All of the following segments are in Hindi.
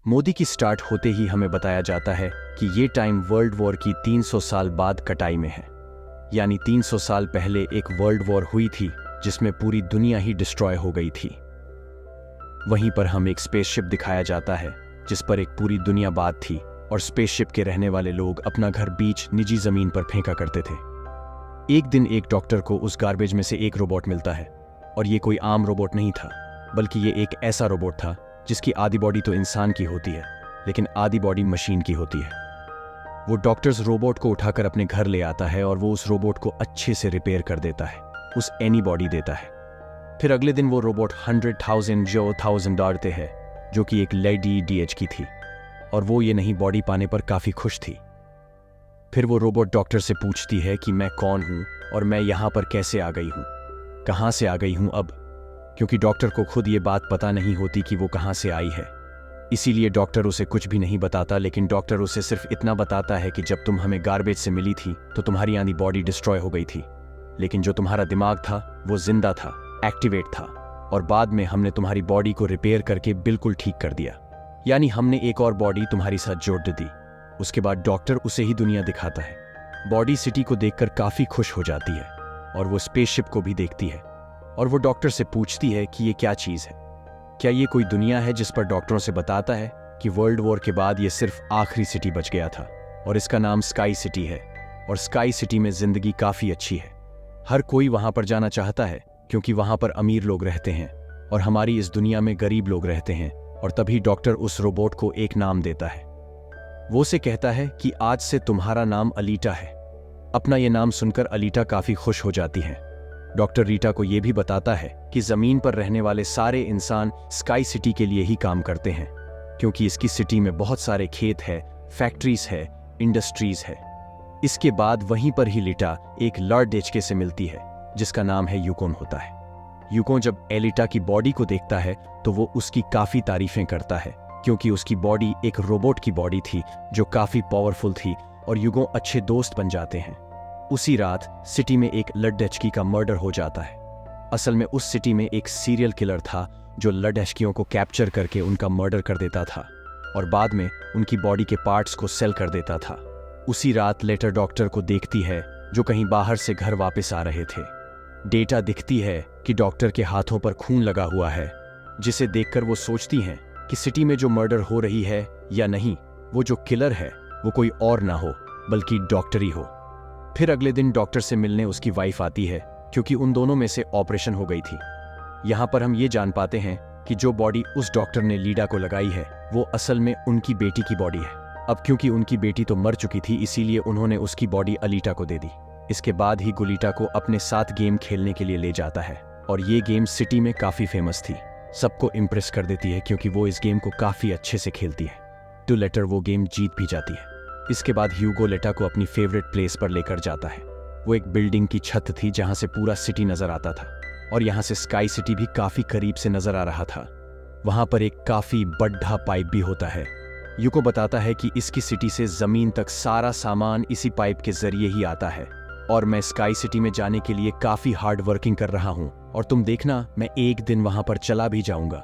मोदी की स्टार्ट होते ही हमें बताया जाता है कि ये टाइम वर्ल्ड वॉर की 300 साल बाद कटाई में है। यानी 300 साल पहले एक वर्ल्ड वॉर हुई थी जिसमें पूरी दुनिया ही डिस्ट्रॉय हो गई थी। वहीं पर हम एक स्पेसशिप दिखाया जाता है जिस पर एक पूरी दुनिया बाद थी और स्पेसशिप के रहने वाले लोग अपना घर बीच निजी जमीन पर फेंका करते थे। एक दिन एक डॉक्टर को उस गार्बेज में से एक रोबोट मिलता है और ये कोई आम रोबोट नहीं था, बल्कि ये एक ऐसा रोबोट था जिसकी आधी बॉडी तो इंसान की होती है लेकिन आधी बॉडी मशीन की होती है। वो डॉक्टर्स रोबोट को उठाकर अपने घर ले आता है और वो उस रोबोट को अच्छे से रिपेयर कर देता है, उस एनी बॉडी देता है। फिर अगले दिन वो रोबोट 100,000 डालते हैं जो कि एक लेडी डीएच की थी और वो ये नई बॉडी पाने पर काफी खुश थी। फिर वो रोबोट डॉक्टर से पूछती है कि मैं कौन हूं और मैं यहां पर कैसे आ गई हूं, कहां से आ गई हूं अब, क्योंकि डॉक्टर को खुद ये बात पता नहीं होती कि वो कहां से आई है। इसीलिए डॉक्टर उसे कुछ भी नहीं बताता, लेकिन डॉक्टर उसे सिर्फ इतना बताता है कि जब तुम हमें गार्बेज से मिली थी तो तुम्हारी आधी बॉडी डिस्ट्रॉय हो गई थी, लेकिन जो तुम्हारा दिमाग था वो जिंदा था, एक्टिवेट था, और बाद में हमने तुम्हारी बॉडी को रिपेयर करके बिल्कुल ठीक कर दिया। यानी हमने एक और बॉडी तुम्हारी साथ जोड़ दी। उसके बाद डॉक्टर उसे ही दुनिया दिखाता है। बॉडी सिटी को देखकर काफी खुश हो जाती है और वो स्पेसशिप को भी देखती है और वो डॉक्टर से पूछती है कि ये क्या चीज है, क्या ये कोई दुनिया है, जिस पर डॉक्टरों से बताता है कि वर्ल्ड वॉर के बाद ये सिर्फ आखिरी सिटी बच गया था और इसका नाम स्काई सिटी है और स्काई सिटी में जिंदगी काफी अच्छी है। हर कोई वहां पर जाना चाहता है क्योंकि वहां पर अमीर लोग रहते हैं और हमारी इस दुनिया में गरीब लोग रहते हैं। और तभी डॉक्टर उस रोबोट को एक नाम देता है। वो उसे कहता है कि आज से तुम्हारा नाम अलीटा है। अपना ये नाम सुनकर अलीटा काफी खुश हो जाती है। डॉक्टर रीटा को यह भी बताता है कि जमीन पर रहने वाले सारे इंसान स्काई सिटी के लिए ही काम करते हैं, क्योंकि इसकी सिटी में बहुत सारे खेत है, फैक्ट्रीज है, इंडस्ट्रीज है। इसके बाद वहीं पर ही लीटा एक लॉर्ड डेचके से मिलती है जिसका नाम है यूकोन होता है। यूकोन जब एलिटा की बॉडी को देखता है तो वो उसकी काफी तारीफें करता है, क्योंकि उसकी बॉडी एक रोबोट की बॉडी थी जो काफी पावरफुल थी और यूगों अच्छे दोस्त बन जाते हैं। उसी रात सिटी में एक लड्डचकी का मर्डर हो जाता है। असल में उस सिटी में एक सीरियल किलर था जो लड्डचकियों को कैप्चर करके उनका मर्डर कर देता था और बाद में उनकी बॉडी के पार्ट्स को सेल कर देता था। उसी रात लेटर डॉक्टर को देखती है जो कहीं बाहर से घर वापस आ रहे थे। डेटा दिखती है कि डॉक्टर के हाथों पर खून लगा हुआ है, जिसे देखकर वो सोचती हैं कि सिटी में जो मर्डर हो रही है या नहीं, वो जो किलर है वो कोई और ना हो बल्कि डॉक्टर ही हो। फिर अगले दिन डॉक्टर से मिलने उसकी वाइफ आती है क्योंकि उन दोनों में से ऑपरेशन हो गई थी। यहाँ पर हम ये जान पाते हैं कि जो बॉडी उस डॉक्टर ने लीडा को लगाई है वो असल में उनकी बेटी की बॉडी है। अब क्योंकि उनकी बेटी तो मर चुकी थी, इसीलिए उन्होंने उसकी बॉडी अलीटा को दे दी। इसके बाद ही गुलीटा को अपने साथ गेम खेलने के लिए ले जाता है और ये गेम सिटी में काफी फेमस थी, सबको इम्प्रेस कर देती है क्योंकि वो इस गेम को काफी अच्छे से खेलती है। तो लेटर वो गेम जीत भी जाती है। इसके बाद ह्यूगो लेटा को अपनी फेवरेट प्लेस पर लेकर जाता है। वो एक बिल्डिंग की छत थी जहां से पूरा सिटी नजर आता था और यहां से स्काई सिटी भी काफी करीब से नजर आ रहा था। वहां पर एक काफी बड़ा पाइप भी होता है। यूको बताता है कि इसकी सिटी से जमीन तक सारा सामान इसी पाइप के जरिए ही आता है और मैं स्काई सिटी में जाने के लिए काफी हार्ड वर्किंग कर रहा हूं और तुम देखना मैं एक दिन वहां पर चला भी जाऊंगा।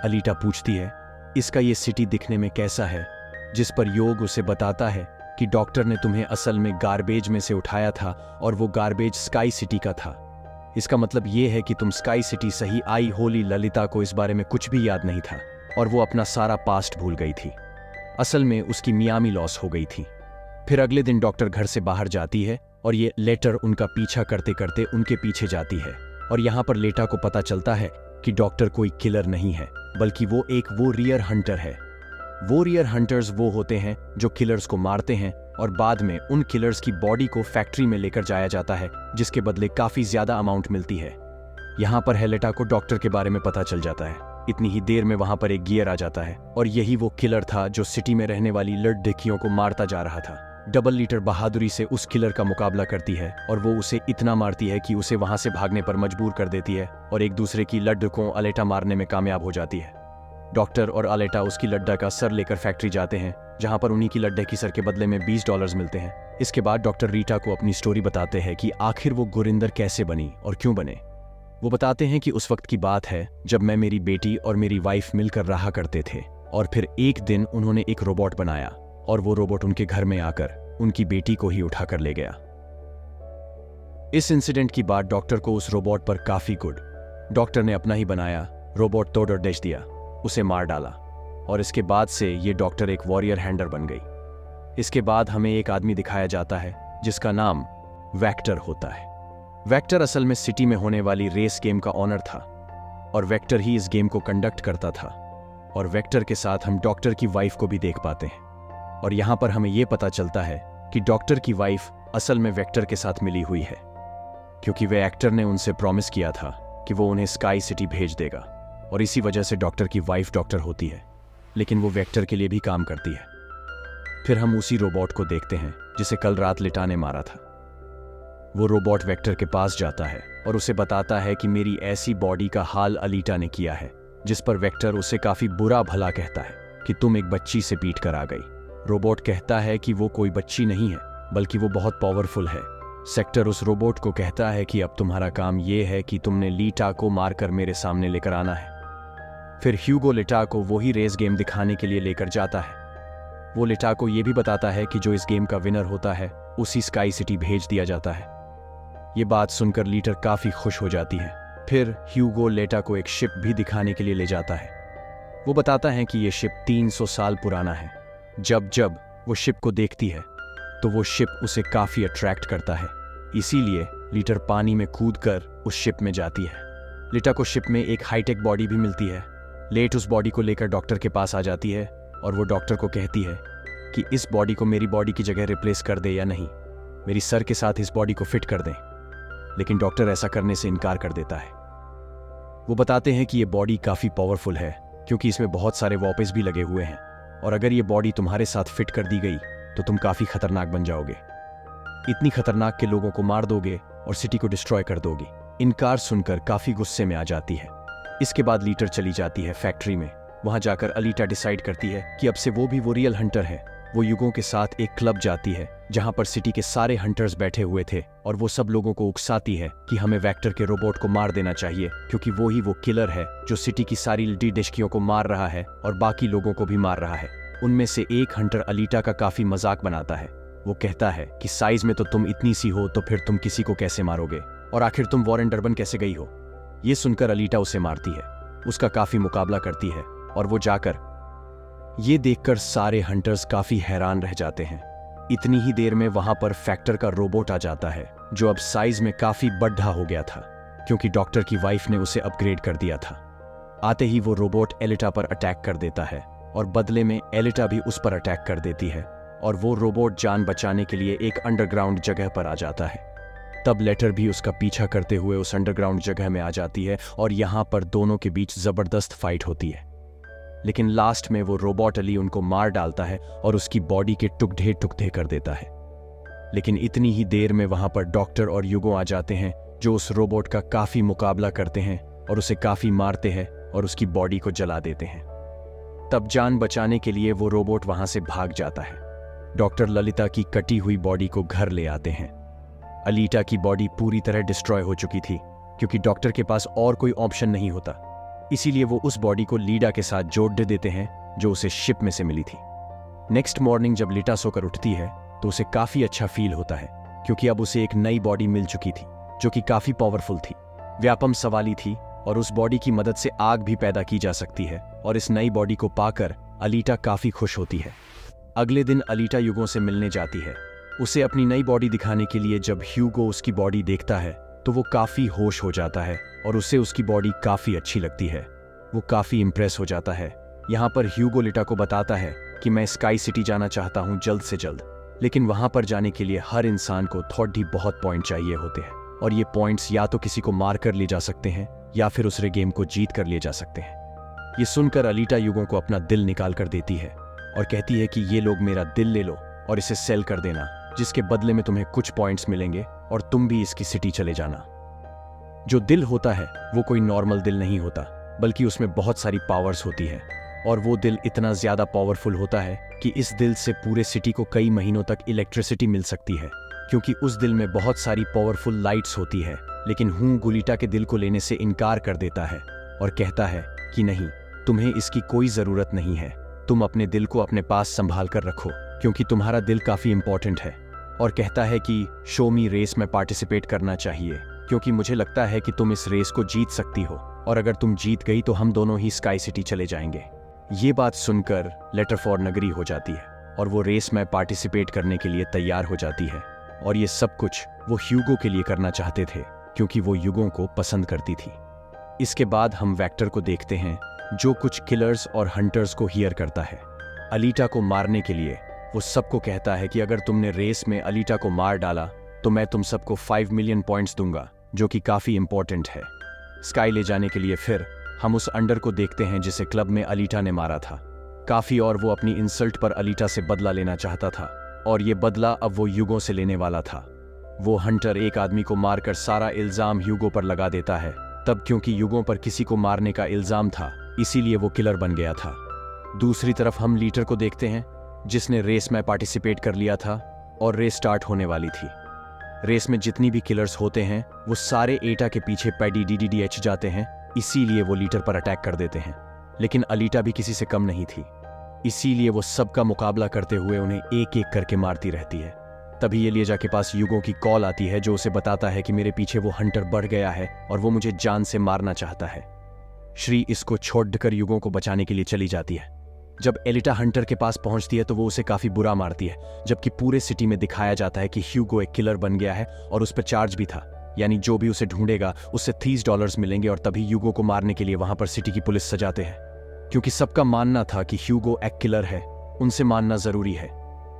अलीटा पूछती है इसका ये सिटी दिखने में कैसा है, जिस पर योग उसे बताता है कि डॉक्टर ने तुम्हें असल में गार्बेज में से उठाया था और वो गार्बेज स्काई सिटी का था। इसका मतलब ये है कि तुम स्काई सिटी सही आई। होली ललिता को इस बारे में कुछ भी याद नहीं था और वो अपना सारा पास्ट भूल गई थी। असल में उसकी मियामी लॉस हो गई थी। फिर अगले दिन डॉक्टर घर से बाहर जाती है और ये लेटर उनका पीछा करते करते उनके पीछे जाती है और यहाँ पर लेटा को पता चलता है कि डॉक्टर कोई किलर नहीं है बल्कि वो एक वॉरियर हंटर है। वॉरियर हंटर्स वो होते हैं जो किलर्स को मारते हैं और बाद में उन किलर्स की बॉडी को फैक्ट्री में लेकर जाया जाता है, जिसके बदले काफी ज्यादा अमाउंट मिलती है। यहाँ पर हेलेटा को डॉक्टर के बारे में पता चल जाता है। इतनी ही देर में वहां पर एक गियर आ जाता है और यही वो किलर था जो सिटी में रहने वाली लड़कियों को मारता जा रहा था। डबल लीटर बहादुरी से उस किलर का मुकाबला करती है और वो उसे इतना मारती है कि उसे वहां से भागने पर मजबूर कर देती है और एक दूसरे की लड्ड को अलेटा मारने में कामयाब हो जाती है। डॉक्टर और अलेटा उसकी लड्डा का सर लेकर फैक्ट्री जाते हैं, जहां पर उन्हीं की लड्डे की सर के बदले में $20 मिलते हैं। इसके बाद डॉक्टर रीटा को अपनी स्टोरी बताते हैं कि आखिर वो गुरिंदर कैसे बनी और क्यों बने। वो बताते हैं कि उस वक्त की बात है जब मैं, मेरी बेटी और मेरी वाइफ मिलकर रहा करते थे और फिर एक दिन उन्होंने एक रोबोट बनाया और वो रोबोट उनके घर में आकर उनकी बेटी को ही उठाकर ले गया। इस इंसिडेंट की बात डॉक्टर को उस रोबोट पर काफी गुड। डॉक्टर ने अपना ही बनाया रोबोट तोड़ और डेश दिया, उसे मार डाला और इसके बाद से ये डॉक्टर एक वॉरियर हैंडर बन गई। इसके बाद हमें एक आदमी दिखाया जाता है जिसका नाम वेक्टर होता है। वेक्टर असल में सिटी में होने वाली रेस गेम का ऑनर था और वेक्टर ही इस गेम को कंडक्ट करता था। और वेक्टर के साथ हम डॉक्टर की वाइफ को भी देख पाते हैं और यहां पर हमें यह पता चलता है कि डॉक्टर की वाइफ असल में वेक्टर के साथ मिली हुई है, क्योंकि वे एक्टर ने उनसे प्रॉमिस किया था कि वो उन्हें स्काई सिटी भेज देगा और इसी वजह से डॉक्टर की वाइफ डॉक्टर होती है, लेकिन वो वेक्टर के लिए भी काम करती है। फिर हम उसी रोबोट को देखते हैं जिसे कल रात लिटा ने मारा था। वो रोबोट वेक्टर के पास जाता है और उसे बताता है कि मेरी ऐसी बॉडी का हाल अलीटा ने किया है, जिस पर वेक्टर उसे काफी बुरा भला कहता है कि तुम एक बच्ची से पीट कर आ गई। रोबोट कहता है कि वो कोई बच्ची नहीं है, बल्कि वो बहुत पावरफुल है। सेक्टर उस रोबोट को कहता है कि अब तुम्हारा काम ये है कि तुमने लीटा को मारकर मेरे सामने लेकर आना है। फिर ह्यूगो लिटा को वही रेस गेम दिखाने के लिए लेकर जाता है। वो लिटा को यह भी बताता है कि जो इस गेम का विनर होता है उसी स्काई सिटी भेज दिया जाता है। ये बात सुनकर लीटर काफी खुश हो जाती है। फिर ह्यूगो लेटा को एक शिप भी दिखाने के लिए ले जाता है। वो बताता है कि यह शिप 300 साल पुराना है। जब जब वो शिप को देखती है तो वो शिप उसे काफी अट्रैक्ट करता है, इसीलिए लीटर पानी में कूदकर उस शिप में जाती है। लिटा को शिप में एक हाईटेक बॉडी भी मिलती है। लेट उस बॉडी को लेकर डॉक्टर के पास आ जाती है और वो डॉक्टर को कहती है कि इस बॉडी को मेरी बॉडी की जगह रिप्लेस कर दे या नहीं, मेरी सर के साथ इस बॉडी को फिट कर दें। लेकिन डॉक्टर ऐसा करने से इनकार कर देता है। वो बताते हैं कि ये बॉडी काफी पावरफुल है क्योंकि इसमें बहुत सारे वॉपेस भी लगे हुए हैं और अगर ये बॉडी तुम्हारे साथ फिट कर दी गई तो तुम काफी खतरनाक बन जाओगे। इतनी खतरनाक के लोगों को मार दोगे और सिटी को डिस्ट्रॉय कर दोगे। इनकार सुनकर काफी गुस्से में आ जाती है। इसके बाद लीटर चली जाती है फैक्ट्री में। वहां जाकर अलीटा डिसाइड करती है कि अब से वो भी वो रियल हंटर है। वो युगों के साथ एक क्लब जाती है जहां पर सिटी के सारे हंटर्स बैठे हुए थे और वो सब लोगों को उकसाती है कि हमें वेक्टर के रोबोट को मार देना चाहिए, क्योंकि वो ही वो किलर है जो सिटी की सारी लिटी डिशकियों को मार रहा है और बाकी लोगों को भी मार रहा है। उनमें से एक हंटर अलीटा का काफी मजाक बनाता है। वो कहता है कि साइज में तो तुम इतनी सी हो तो फिर तुम किसी को कैसे मारोगे, और आखिर तुम वॉरेन डर्बन कैसे गई हो। ये सुनकर अलीटा उसे मारती है, उसका काफी मुकाबला करती है और वो जाकर ये देखकर सारे हंटर्स काफी हैरान रह जाते हैं। इतनी ही देर में वहां पर फैक्टर का रोबोट आ जाता है जो अब साइज में काफी बड़ा हो गया था क्योंकि डॉक्टर की वाइफ ने उसे अपग्रेड कर दिया था। आते ही वो रोबोट एलिटा पर अटैक कर देता है और बदले में एलिटा भी उस पर अटैक कर देती है और वो रोबोट जान बचाने के लिए एक अंडरग्राउंड जगह पर आ जाता है। तब लेटर भी उसका पीछा करते हुए उस अंडरग्राउंड जगह में आ जाती है और यहां पर दोनों के बीच जबरदस्त फाइट होती है। लेकिन लास्ट में वो रोबोट अली उनको मार डालता है और उसकी बॉडी के टुकड़े टुकड़े कर देता है। लेकिन इतनी ही देर में वहां पर डॉक्टर और युगो आ जाते हैं जो उस रोबोट का काफी मुकाबला करते हैं और उसे काफी मारते हैं और उसकी बॉडी को जला देते हैं। तब जान बचाने के लिए वो रोबोट वहां से भाग जाता है। डॉक्टर ललिता की कटी हुई बॉडी को घर ले आते हैं। अलीटा की बॉडी पूरी तरह डिस्ट्रॉय हो चुकी थी क्योंकि डॉक्टर के पास और कोई ऑप्शन नहीं होता, इसीलिए वो उस बॉडी को लीडा के साथ जोड़ देते हैं जो उसे शिप में से मिली थी। नेक्स्ट मॉर्निंग जब लीटा सोकर उठती है तो उसे काफी अच्छा फील होता है क्योंकि अब उसे एक नई बॉडी मिल चुकी थी जो कि काफी पावरफुल थी, व्यापम सवाली थी और उस बॉडी की मदद से आग भी पैदा की जा सकती है और इस नई बॉडी को पाकर अलीटा काफी खुश होती है। अगले दिन अलीटा युगों से मिलने जाती है। उसे अपनी नई बॉडी दिखाने के लिए जब ह्यूगो उसकी बॉडी देखता है तो वो काफी होश हो जाता है और उसे उसकी बॉडी काफी अच्छी लगती है। वो काफी इंप्रेस हो जाता है। यहाँ पर ह्यूगो लिटा को बताता है कि मैं स्काई सिटी जाना चाहता हूँ जल्द से जल्द, लेकिन वहां पर जाने के लिए हर इंसान को थोड़ी बहुत पॉइंट चाहिए होते हैं और ये पॉइंट्स या तो किसी को मार कर ले जा सकते हैं या फिर उस गेम को जीत कर ले जा सकते हैं। ये सुनकर अलीटा युगों को अपना दिल निकाल कर देती है और कहती है कि ये लोग मेरा दिल ले लो और इसे सेल कर देना, जिसके बदले में तुम्हें कुछ पॉइंट्स मिलेंगे और तुम भी इसकी सिटी चले जाना। जो दिल होता है वो कोई नॉर्मल दिल नहीं होता, बल्कि उसमें बहुत सारी पावर्स होती है और वो दिल इतना ज्यादा पावरफुल होता है कि इस दिल से पूरे सिटी को कई महीनों तक इलेक्ट्रिसिटी मिल सकती है, क्योंकि उस दिल में बहुत सारी पावरफुल लाइट्स होती है। लेकिन हूँ गुलिटा के दिल को लेने से इनकार कर देता है और कहता है कि नहीं, तुम्हें इसकी कोई जरूरत नहीं है। तुम अपने दिल को अपने पास संभाल कर रखो, क्योंकि तुम्हारा दिल काफी इंपॉर्टेंट है। और कहता है कि शो मी रेस में पार्टिसिपेट करना चाहिए, क्योंकि मुझे लगता है कि तुम इस रेस को जीत सकती हो, और अगर तुम जीत गई तो हम दोनों ही स्काई सिटी चले जाएंगे। ये बात सुनकर लेटरफॉर्ड नगरी हो जाती है और वो रेस में पार्टिसिपेट करने के लिए तैयार हो जाती है। और ये सब कुछ वो ह्यूगो के लिए करना चाहते थे, क्योंकि वो युगों को पसंद करती थी। इसके बाद हम वेक्टर को देखते हैं, जो कुछ किलर्स और हंटर्स को हियर करता है अलीटा को मारने के लिए। वो सबको कहता है कि अगर तुमने रेस में अलीटा को मार डाला तो मैं तुम सबको 5 मिलियन पॉइंट्स दूंगा, जो कि काफी इंपॉर्टेंट है स्काई ले जाने के लिए। फिर हम उस अंडर को देखते हैं जिसे क्लब में अलीटा ने मारा था काफी, और वो अपनी इंसल्ट पर अलीटा से बदला लेना चाहता था, और ये बदला अब वो ह्यूगो से लेने वाला था। वो हंटर एक आदमी को मारकर सारा इल्जाम ह्यूगो पर लगा देता है। तब क्योंकि ह्यूगो पर किसी को मारने का इल्जाम था, इसीलिए वो किलर बन गया था। दूसरी तरफ हम लीटर को देखते हैं, जिसने रेस में पार्टिसिपेट कर लिया था और रेस स्टार्ट होने वाली थी। रेस में जितनी भी किलर्स होते हैं वो सारे एटा के पीछे पैडी डीडीडीएच जाते हैं, इसीलिए वो लीटर पर अटैक कर देते हैं। लेकिन अलीटा भी किसी से कम नहीं थी, इसीलिए वो सबका मुकाबला करते हुए उन्हें एक एक करके मारती रहती है। तभी एलिजा के पास ह्यूगो की कॉल आती है, जो उसे बताता है कि मेरे पीछे वो हंटर बढ़ गया है और वो मुझे जान से मारना चाहता है। श्री इसको छोड़कर ह्यूगो को बचाने के लिए चली जाती है। जब एलिटा हंटर के पास पहुंचती है तो वो उसे काफी बुरा मारती है, जबकि पूरे सिटी में दिखाया जाता है कि ह्यूगो एक किलर बन गया है और उस पर चार्ज भी था, यानी जो भी उसे ढूंढेगा उससे $30 मिलेंगे। और तभी ह्यूगो को मारने के लिए वहां पर सिटी की पुलिस सजाते हैं, क्योंकि सबका मानना था कि ह्यूगो एक किलर है, उनसे मानना जरूरी है।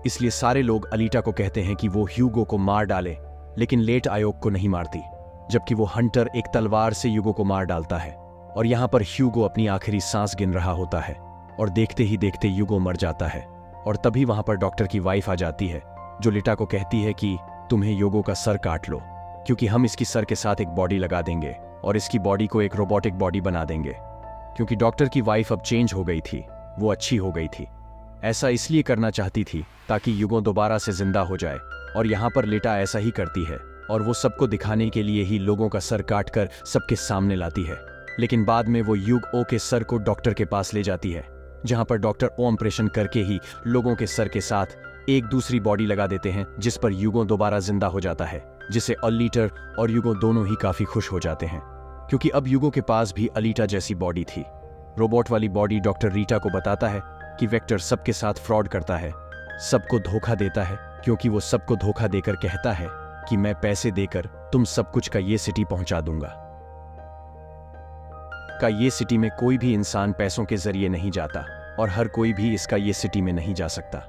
इसलिए सारे लोग अलीटा को कहते हैं कि वो ह्यूगो को मार डाले, लेकिन लेट आयोग को नहीं मारती, जबकि वो हंटर एक तलवार से ह्यूगो को मार डालता है। और यहाँ पर ह्यूगो अपनी आखिरी सांस गिन रहा होता है और देखते ही देखते ह्यूगो मर जाता है। और तभी वहां पर डॉक्टर की वाइफ आ जाती है, जो लिटा को कहती है कि तुम्हें ह्यूगो का सर काट लो, क्योंकि हम इसकी सर के साथ एक बॉडी लगा देंगे और इसकी बॉडी को एक रोबोटिक बॉडी बना देंगे। क्योंकि डॉक्टर की वाइफ अब चेंज हो गई थी, वो अच्छी हो गई थी। ऐसा इसलिए करना चाहती थी ताकि ह्यूगो दोबारा से जिंदा हो जाए। और यहाँ पर लिटा ऐसा ही करती है, और वो सबको दिखाने के लिए ही लोगों का सर काटकर सबके सामने लाती है। लेकिन बाद में वो ह्यूगो के सर को डॉक्टर के पास ले जाती है, जहां पर डॉक्टर ऑपरेशन करके ही लोगों के सर के साथ एक दूसरी बॉडी लगा देते हैं, जिस पर ह्यूगो दोबारा जिंदा हो जाता है, जिसे अलीटर और ह्यूगो दोनों ही काफी खुश हो जाते हैं, क्योंकि अब ह्यूगो के पास भी अलीटा जैसी बॉडी थी। रोबोट वाली बॉडी डॉक्टर रीटा को बताता है कि वेक्टर सबके साथ फ्रॉड करता है, सबको धोखा देता है, क्योंकि वो सबको धोखा देकर कहता है कि मैं पैसे देकर तुम सब कुछ का ये सिटी पहुंचा दूंगा। का ये सिटी में कोई भी इंसान पैसों के जरिए नहीं जाता, और हर कोई भी इसका ये सिटी में नहीं जा सकता।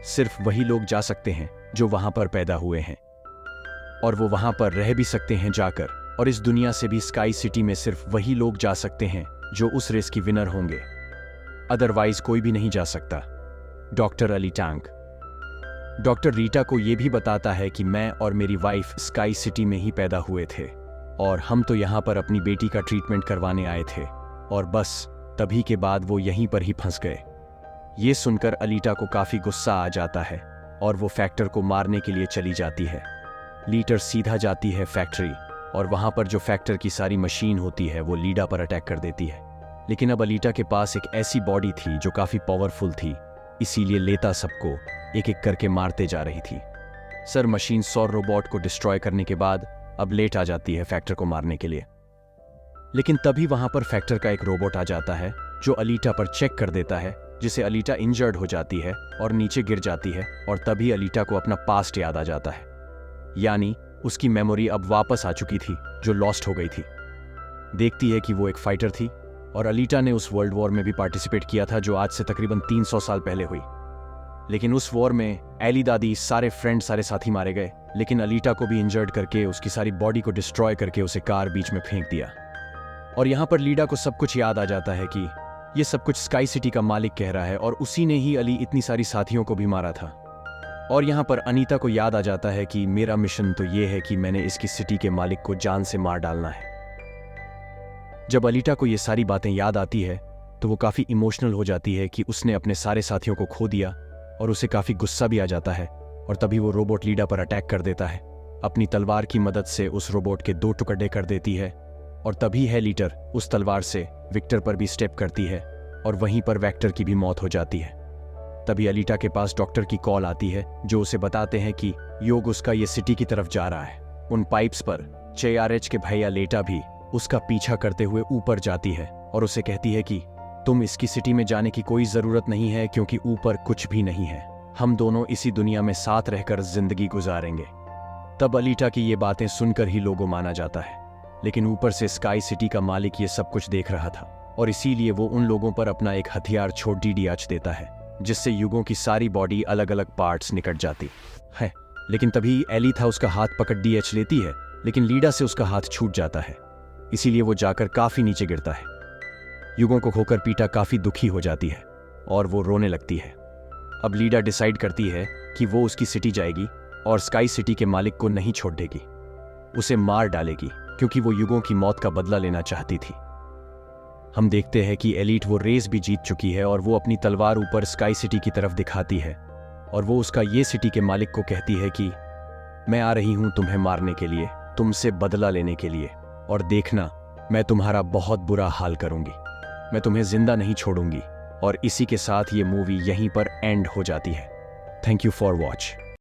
सिर्फ वही लोग जा सकते हैं जो वहां पर पैदा हुए हैं, और वो वहां पर रह भी सकते हैं जाकर। और इस दुनिया से भी स्काई सिटी में सिर्फ वही लोग जा सकते हैं जो उस रेस की विनर होंगे, अदरवाइज कोई भी नहीं जा सकता। Doctor Ali tank doctor Rita को यह भी बताता है कि मैं और मेरी वाइफ स्काई सिटी में ही पैदा हुए थे, और हम तो यहाँ पर अपनी बेटी का ट्रीटमेंट करवाने आए थे, और बस तभी के बाद वो यहीं पर ही फंस गए। ये सुनकर अलीटा को काफी गुस्सा आ जाता है और वो फैक्टर को मारने के लिए चली जाती है। लीटर सीधा जाती है फैक्ट्री, और वहां पर जो फैक्टर की सारी मशीन होती है वो लीडा पर अटैक कर देती है। लेकिन अब अलीटा के पास एक ऐसी बॉडी थी जो काफी पावरफुल थी, इसीलिए लेता सबको एक एक करके मारते जा रही थी। सर मशीन सौर रोबोट को डिस्ट्रॉय करने के बाद अब लेट आ जाती है फैक्टर को मारने के लिए। लेकिन तभी वहां पर फैक्टर का एक रोबोट आ जाता है जो अलीटा पर चेक कर देता है, जिसे अलीटा इंजर्ड हो जाती है और नीचे गिर जाती है। और तभी अलीटा को अपना पास्ट याद आ जाता है, यानी उसकी मेमोरी अब वापस आ चुकी थी जो लॉस्ट हो गई थी। देखती है कि वो एक फाइटर थी, और अलीटा ने उस वर्ल्ड वॉर में भी पार्टिसिपेट किया था जो आज से तकरीबन 300 साल पहले हुई। लेकिन उस वॉर में एली दादी सारे फ्रेंड सारे साथी मारे गए, लेकिन अलीटा को भी इंजर्ड करके उसकी सारी बॉडी को डिस्ट्रॉय करके उसे कार बीच में फेंक दिया। और यहाँ पर लीडा को सब कुछ याद आ जाता है कि ये सब कुछ स्काई सिटी का मालिक कह रहा है, और उसी ने ही अली इतनी सारी साथियों को भी मारा था। और यहाँ पर अनीता को याद आ जाता है कि मेरा मिशन तो ये है कि मैंने इसकी सिटी के मालिक को जान से मार डालना है। जब अलीटा को ये सारी बातें याद आती है तो वो काफी इमोशनल हो जाती है कि उसने अपने सारे साथियों को खो दिया, और उसे काफी गुस्सा भी आ जाता है। और तभी वो रोबोट लीडा पर अटैक कर देता है, अपनी तलवार की मदद से उस रोबोट के 2 टुकड़े कर देती है, और तभी हेलीटर उस तलवार से विक्टर पर भी स्टेप करती है और वहीं पर वेक्टर की भी मौत हो जाती है। तभी अलीटा के पास डॉक्टर की कॉल आती है जो उसे बताते हैं कि योग उसका ये सिटी की तरफ जा रहा है। उन पाइप्स पर JRH के भैया लेटा भी उसका पीछा करते हुए ऊपर जाती है और उसे कहती है कि तुम इसकी सिटी में जाने की कोई जरूरत नहीं है क्योंकि ऊपर कुछ भी नहीं है, हम दोनों इसी दुनिया में साथ रहकर जिंदगी गुजारेंगे। तब अलीटा की ये बातें सुनकर ही लोगों माना जाता है, लेकिन ऊपर से स्काई सिटी का मालिक ये सब कुछ देख रहा था और इसीलिए वो उन लोगों पर अपना एक हथियार छोड़ DDH देता है जिससे युगों की सारी बॉडी अलग अलग पार्ट्स निकट जाती है। लेकिन तभी एलिथा उसका हाथ पकड़ DH लेती है, लेकिन लीडा से उसका हाथ छूट जाता है, इसीलिए वो जाकर काफी नीचे गिरता है। युगों को खोकर पीटा काफी दुखी हो जाती है और वो रोने लगती है। अब लीडा डिसाइड करती है कि वो उसकी सिटी जाएगी और स्काई सिटी के मालिक को नहीं छोड़ देगी, उसे मार डालेगी क्योंकि वो युगों की मौत का बदला लेना चाहती थी। हम देखते हैं कि एलीट वो रेस भी जीत चुकी है और वो अपनी तलवार ऊपर स्काई सिटी की तरफ दिखाती है और वो उसका ये सिटी के मालिक को कहती है कि मैं आ रही हूं तुम्हें मारने के लिए, तुमसे बदला लेने के लिए, और देखना मैं तुम्हारा बहुत बुरा हाल करूंगी, मैं तुम्हें जिंदा नहीं छोड़ूंगी। और इसी के साथ ये मूवी यहीं पर एंड हो जाती है। Thank you for watch.